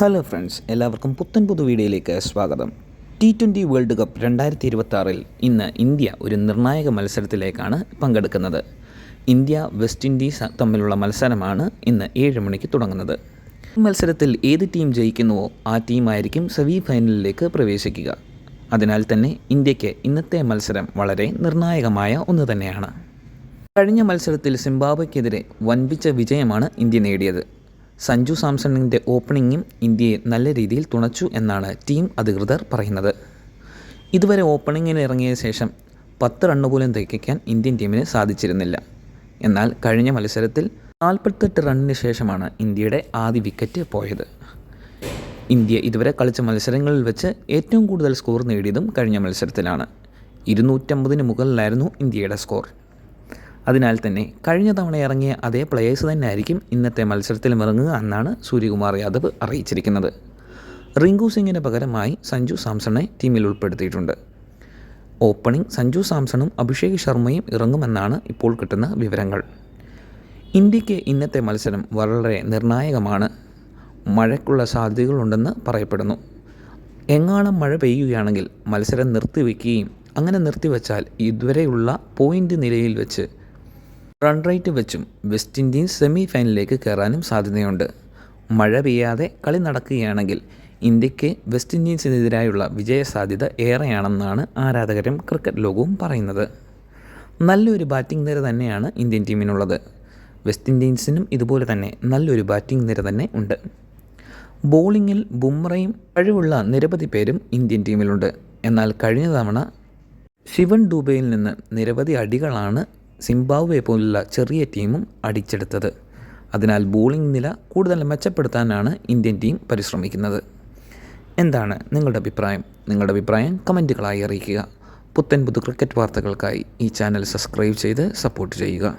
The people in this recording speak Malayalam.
ഹലോ ഫ്രണ്ട്സ്, എല്ലാവർക്കും പുത്തൻ പുതു വീഡിയോയിലേക്ക് സ്വാഗതം. T20 വേൾഡ് കപ്പ് 2026 ഇന്ന് ഇന്ത്യ ഒരു നിർണായക മത്സരത്തിലേക്കാണ് പങ്കെടുക്കുന്നത്. ഇന്ത്യ വെസ്റ്റ് ഇൻഡീസ് തമ്മിലുള്ള മത്സരമാണ് ഇന്ന് 7 മണിക്ക് തുടങ്ങുന്നത്. ഈ മത്സരത്തിൽ ഏത് ടീം ജയിക്കുന്നുവോ ആ ടീമായിരിക്കും സെമി ഫൈനലിലേക്ക് പ്രവേശിക്കുക. അതിനാൽ തന്നെ ഇന്ത്യക്ക് ഇന്നത്തെ മത്സരം വളരെ നിർണായകമായ ഒന്ന് തന്നെയാണ്. കഴിഞ്ഞ മത്സരത്തിൽ സിംബാബ്വെക്കെതിരെ വൻപിച്ച വിജയമാണ് ഇന്ത്യ നേടിയത്. സഞ്ജു സാംസണിൻ്റെ ഓപ്പണിങ്ങും ഇന്ത്യയെ നല്ല രീതിയിൽ തുണച്ചു എന്നാണ് ടീം അധികൃതർ പറയുന്നത്. ഇതുവരെ ഓപ്പണിങ്ങിന് ഇറങ്ങിയ ശേഷം 10 റണ്ണ് പോലും തികയ്ക്കാൻ ഇന്ത്യൻ ടീമിന് സാധിച്ചിരുന്നില്ല. എന്നാൽ കഴിഞ്ഞ മത്സരത്തിൽ 48 റണ്ണിന് ശേഷമാണ് ഇന്ത്യയുടെ ആദ്യ വിക്കറ്റ് പോയത്. ഇന്ത്യ ഇതുവരെ കളിച്ച മത്സരങ്ങളിൽ വെച്ച് ഏറ്റവും കൂടുതൽ സ്കോർ നേടിയതും കഴിഞ്ഞ മത്സരത്തിലാണ്. 250 മുകളിലായിരുന്നു ഇന്ത്യയുടെ സ്കോർ. അതിനാൽ തന്നെ കഴിഞ്ഞ തവണ ഇറങ്ങിയ അതേ പ്ലെയേഴ്സ് തന്നെ ആയിരിക്കും ഇന്നത്തെ മത്സരത്തിലും ഇറങ്ങുക എന്നാണ് സൂര്യകുമാർ യാദവ് അറിയിച്ചിരിക്കുന്നത്. റിങ്കു സിംഗിന് പകരമായി സഞ്ജു സാംസണെ ടീമിൽ ഉൾപ്പെടുത്തിയിട്ടുണ്ട്. ഓപ്പണിംഗ് സഞ്ജു സാംസണും അഭിഷേക് ശർമ്മയും ഇറങ്ങുമെന്നാണ് ഇപ്പോൾ കിട്ടുന്ന വിവരങ്ങൾ. ഇന്ത്യക്ക് ഇന്നത്തെ മത്സരം വളരെ നിർണായകമാണ്. മഴയ്ക്കുള്ള സാധ്യതകളുണ്ടെന്ന് പറയപ്പെടുന്നു. എങ്ങാനും മഴ പെയ്യുകയാണെങ്കിൽ മത്സരം നിർത്തിവെക്കുകയും അങ്ങനെ നിർത്തിവെച്ചാൽ ഇതുവരെയുള്ള പോയിൻ്റ് നിലയിൽ വെച്ച് റൺ റേറ്റ് വെച്ചും വെസ്റ്റ് ഇൻഡീസ് സെമി ഫൈനലിലേക്ക് കയറാനും സാധ്യതയുണ്ട്. മഴ പെയ്യാതെ കളി നടക്കുകയാണെങ്കിൽ ഇന്ത്യക്ക് വെസ്റ്റ് ഇൻഡീസിനെതിരായുള്ള വിജയസാധ്യത ഏറെയാണെന്നാണ് ആരാധകരും ക്രിക്കറ്റ് ലോകവും പറയുന്നത്. നല്ലൊരു ബാറ്റിംഗ് നിര തന്നെയാണ് ഇന്ത്യൻ ടീമിനുള്ളത്. വെസ്റ്റ് ഇൻഡീസിനും ഇതുപോലെ തന്നെ നല്ലൊരു ബാറ്റിംഗ് നിര തന്നെ ഉണ്ട്. ബോളിങ്ങിൽ ബുംറയും കഴിവുള്ള നിരവധി പേരും ഇന്ത്യൻ ടീമിലുണ്ട്. എന്നാൽ കഴിഞ്ഞ തവണ ശിവൻ ദുബെയിൽ നിന്ന് നിരവധി അടികളാണ് സിംബാബ്വെ പോലുള്ള ചെറിയ ടീമും അടിച്ചെടുത്തത്. അതിനാൽ ബോളിംഗ് നില കൂടുതൽ മെച്ചപ്പെടുത്താനാണ് ഇന്ത്യൻ ടീം പരിശ്രമിക്കുന്നത്. എന്താണ് നിങ്ങളുടെ അഭിപ്രായം? നിങ്ങളുടെ അഭിപ്രായം കമൻറ്റുകളായി അറിയിക്കുക. പുത്തൻ പുതു ക്രിക്കറ്റ് വാർത്തകൾക്കായി ഈ ചാനൽ സബ്സ്ക്രൈബ് ചെയ്ത് സപ്പോർട്ട് ചെയ്യുക.